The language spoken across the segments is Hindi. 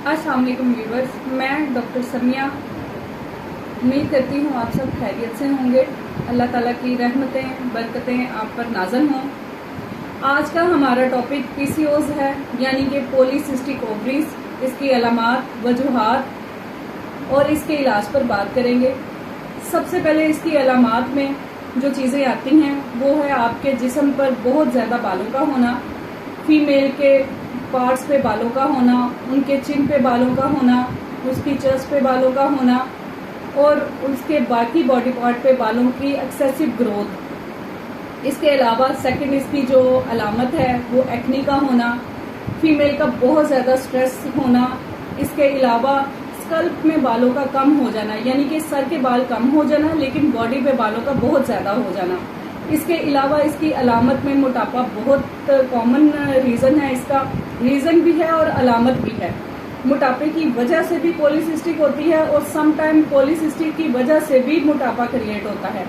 अस्सलाम वालेकुम व्यूवर्स, मैं डॉक्टर समिया उम्मीद करती हूँ आप सब खैरियत से होंगे। अल्लाह ताला की रहमतें बरकतें आप पर नाज़िल हों। आज का हमारा टॉपिक पीसीओज है, यानी कि पॉलीसिस्टिक ओवरीज, इसकी अलामात, वजूहात और इसके इलाज पर बात करेंगे। सबसे पहले इसकी अलामात में जो चीज़ें आती हैं वो है आपके जिस्म पर बहुत ज़्यादा बालों का होना, फीमेल के पार्ट्स पे बालों का होना, उनके चिन पे बालों का होना, उसकी चेस्ट पे बालों का होना और उसके बाकी बॉडी पार्ट पे बालों की एक्सेसिव ग्रोथ। इसके अलावा सेकंड इसकी जो अलामत है वो एक्नी का होना, फीमेल का बहुत ज़्यादा स्ट्रेस होना। इसके अलावा स्कल्प में बालों का कम हो जाना, यानी कि सर के बाल कम हो जाना लेकिन बॉडी पे बालों का बहुत ज़्यादा हो जाना। इसके अलावा इसकी अलामत में मोटापा बहुत कॉमन रीज़न है, इसका रीज़न भी है और अलामत भी है। मोटापे की वजह से भी पॉलीसिस्टिक होती है और सम टाइम पॉलीसिस्टिक की वजह से भी मोटापा क्रिएट होता है,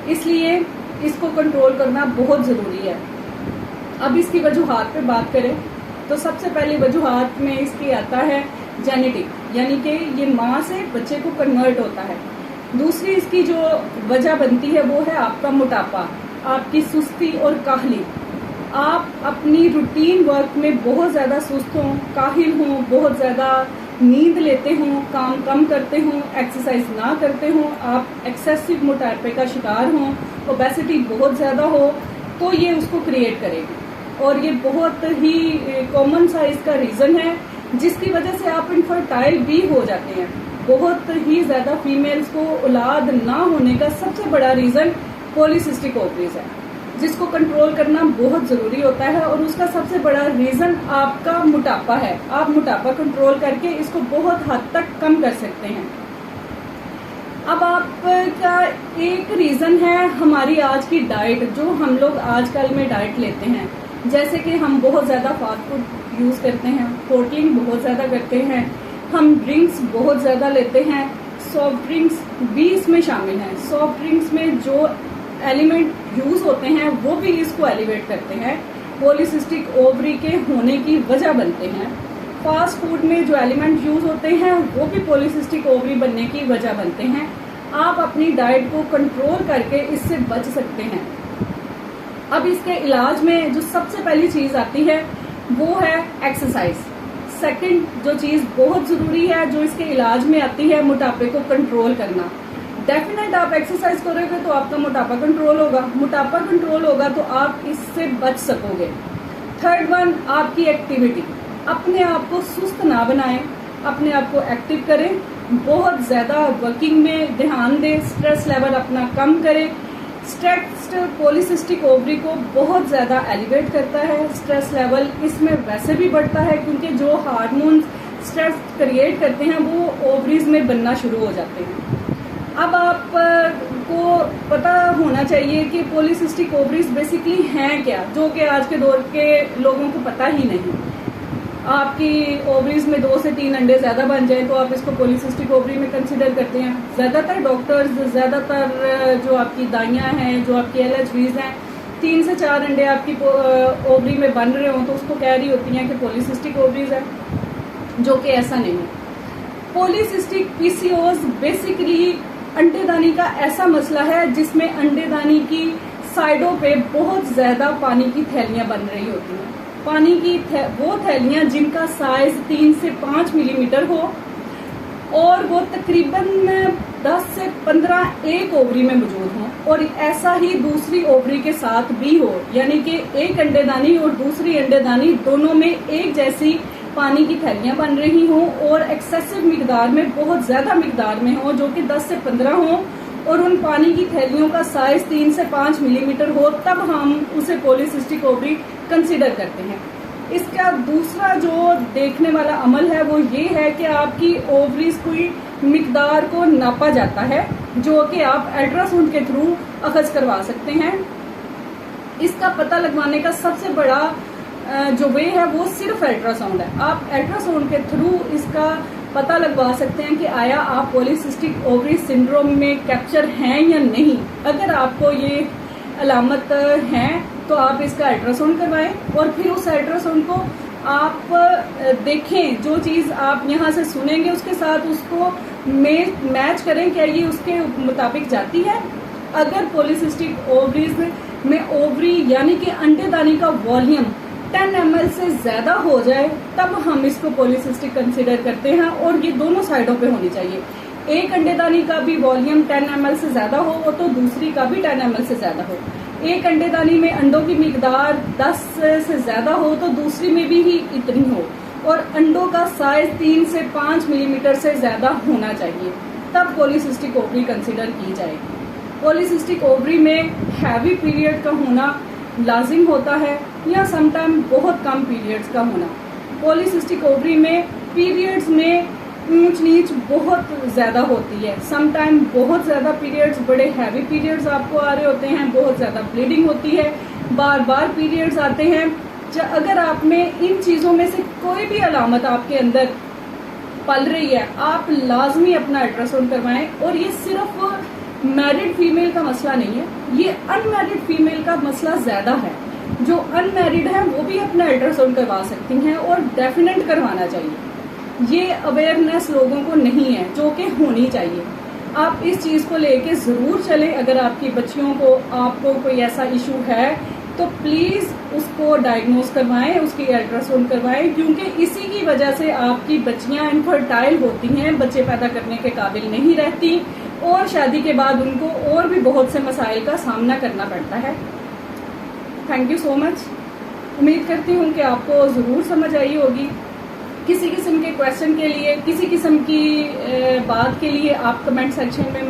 इसलिए इसको कंट्रोल करना बहुत ज़रूरी है। अब इसकी वजूहात पे बात करें तो सबसे पहली वजूहात में इसकी आता है जेनेटिक, यानी कि ये माँ से बच्चे को कन्वर्ट होता है। दूसरी इसकी जो वजह बनती है वो है आपका मोटापा, आपकी सुस्ती और काहली। आप अपनी रूटीन वर्क में बहुत ज़्यादा सुस्त हों, काहिल हों, बहुत ज़्यादा नींद लेते हों, काम कम करते हों, एक्सरसाइज ना करते हों, आप एक्सेसिव मोटापे का शिकार हों, ओबेसिटी बहुत ज़्यादा हो, तो ये उसको क्रिएट करेगी। और ये बहुत ही कॉमन सा इसका रीज़न है जिसकी वजह से आप इनफर्टाइल भी हो जाते हैं। बहुत ही ज़्यादा फीमेल्स को औलाद ना होने का सबसे बड़ा रीज़न पॉलीसिस्टिक ओवरीज है, जिसको कंट्रोल करना बहुत ज़रूरी होता है। और उसका सबसे बड़ा रीज़न आपका मोटापा है। आप मोटापा कंट्रोल करके इसको बहुत हद तक कम कर सकते हैं। अब आपका एक रीज़न है हमारी आज की डाइट, जो हम लोग आजकल में डाइट लेते हैं, जैसे कि हम बहुत ज़्यादा फास्ट फूड यूज़ करते हैं, प्रोटीन बहुत ज़्यादा करते हैं, हम ड्रिंक्स बहुत ज़्यादा लेते हैं, सॉफ्ट ड्रिंक्स भी इसमें शामिल हैं। सॉफ्ट ड्रिंक्स में जो एलिमेंट यूज़ होते हैं वो भी इसको एलिवेट करते हैं, पॉलीसिस्टिक ओवरी के होने की वजह बनते हैं। फास्ट फूड में जो एलिमेंट यूज़ होते हैं वो भी पॉलीसिस्टिक ओवरी बनने की वजह बनते हैं। आप अपनी डाइट को कंट्रोल करके इससे बच सकते हैं। अब इसके इलाज में जो सबसे पहली चीज़ आती है वो है एक्सरसाइज। सेकंड जो चीज़ बहुत ज़रूरी है जो इसके इलाज में आती है, मोटापे को कंट्रोल करना। डेफिनेट आप एक्सरसाइज करोगे तो आपका मोटापा कंट्रोल होगा, मोटापा कंट्रोल होगा तो आप इससे बच सकोगे। थर्ड वन, आपकी एक्टिविटी। अपने आप को सुस्त ना बनाएं, अपने आप को एक्टिव करें, बहुत ज़्यादा वर्किंग में ध्यान दें, स्ट्रेस लेवल अपना कम करें। स्ट्रेस पॉलीसिस्टिक ओवरी को बहुत ज़्यादा एलिवेट करता है। स्ट्रेस लेवल इसमें वैसे भी बढ़ता है क्योंकि जो हार्मोन्स स्ट्रेस क्रिएट करते हैं वो ओवरीज में बनना शुरू हो जाते हैं। अब आपको पता होना चाहिए कि पॉलीसिस्टिक ओवरीज बेसिकली हैं क्या, जो कि आज के दौर के लोगों को पता ही नहीं। आपकी ओवरीज में 2 से 3 अंडे ज़्यादा बन जाए तो आप इसको पॉलीसिस्टिक ओवरी में कंसिडर करते हैं। ज़्यादातर डॉक्टर्स, ज़्यादातर जो आपकी दाइयाँ हैं, जो आपकी LHVs हैं, 3 से 4 अंडे आपकी ओवरी में बन रहे हों तो उसको कह रही होती हैं कि पॉलीसिस्टिक ओवरीज है, जो कि ऐसा नहीं है। पॉलीसिस्टिक PCOS बेसिकली अंडेदानी का ऐसा मसला है जिसमें अंडेदानी की साइडों पे बहुत ज़्यादा पानी की थैलियाँ बन रही होती हैं। पानी की वो थैलियाँ जिनका साइज 3 से 5 मिलीमीटर हो और वो तकरीबन 10 से 15 एक ओवरी में मौजूद हो, और ऐसा ही दूसरी ओवरी के साथ भी हो, यानी कि एक अंडेदानी और दूसरी अंडेदानी दोनों में एक जैसी पानी की थैलियाँ बन रही हों और एक्सेसिव मिकदार में, बहुत ज़्यादा मिकदार में हो, जो कि 10 से 15 हो, और उन पानी की थैलियों का साइज 3 से 5 मिलीमीटर हो, तब हम उसे पॉलीसिस्टिक ओवरी कंसिडर करते हैं। इसका दूसरा जो देखने वाला अमल है वो ये है कि आपकी ओवरीज की मिकदार को नापा जाता है, जो कि आप अल्ट्रासाउंड के थ्रू अखज़ करवा सकते हैं। इसका पता लगवाने का सबसे बड़ा जो वे है वो सिर्फ अल्ट्रासाउंड है। आप अल्ट्रासाउंड के थ्रू इसका पता लगवा सकते हैं कि आया आप पॉलीसिस्टिक ओवरी सिंड्रोम में कैप्चर हैं या नहीं। अगर आपको ये अलामत हैं तो आप इसका अल्ट्रासाउंड करवाएं और फिर उस अल्ट्रासाउंड को आप देखें, जो चीज़ आप यहाँ से सुनेंगे उसके साथ उसको मैच करें, क्या ये उसके मुताबिक जाती है। अगर पॉलीसिस्टिक ओवरीज में ओवरी यानी कि अंडेदानी का वॉल्यूम 10 ml से ज्यादा हो जाए तब हम इसको पॉलीसिस्टिक कंसीडर करते हैं, और ये दोनों साइडों पे होनी चाहिए। एक अंडेदानी का भी वॉल्यूम 10 ml से ज्यादा हो तो दूसरी का भी 10 ml से ज्यादा हो। एक अंडेदानी में अंडों की मिकदार 10 से ज्यादा हो तो दूसरी में भी ही इतनी हो, और अंडों का साइज 3 से 5 मिलीमीटर से ज्यादा होना चाहिए, तब पॉलीसिस्टिक ओवरी कंसीडर की जाएगी। पॉलीसिस्टिक ओवरी में हैवी पीरियड का होना लाजिम होता है या समटाइम बहुत कम पीरियड्स का होना। पॉलीसिस्टिक ओवरी में पीरियड्स में ऊंच नीच बहुत ज्यादा होती है, समटाइम बहुत ज्यादा पीरियड्स, बड़े हैवी पीरियड्स आपको आ रहे होते हैं, बहुत ज्यादा ब्लीडिंग होती है, बार बार पीरियड्स आते हैं। अगर आप में इन चीजों में से कोई भी अलामत आपके अंदर पल रही है, आप लाजमी अपना अल्ट्रासाउंड करवाएं। और ये सिर्फ मैरिड फीमेल का मसला नहीं है, ये अनमैरिड फीमेल का मसला ज्यादा है। जो अनमैरिड है वो भी अपना अल्ट्रासाउंड करवा सकती हैं और डेफिनेट करवाना चाहिए। ये अवेयरनेस लोगों को नहीं है जो कि होनी चाहिए। आप इस चीज को लेके जरूर चलें। अगर आपकी बच्चियों को आपको कोई ऐसा इशू है तो प्लीज उसको डायग्नोज करवाएं, उसकी अल्ट्रासाउंड करवाएं, क्योंकि इसी की वजह से आपकी बच्चियां इनफर्टाइल होती हैं, बच्चे पैदा करने के काबिल नहीं रहती, और शादी के बाद उनको और भी बहुत से मसाइल का सामना करना पड़ता है। Thank you so much. उम्मीद करती हूँ कि आपको जरूर समझ आई होगी। किसी किस्म के क्वेश्चन के लिए, किसी किस्म की बात के लिए आप कमेंट सेक्शन में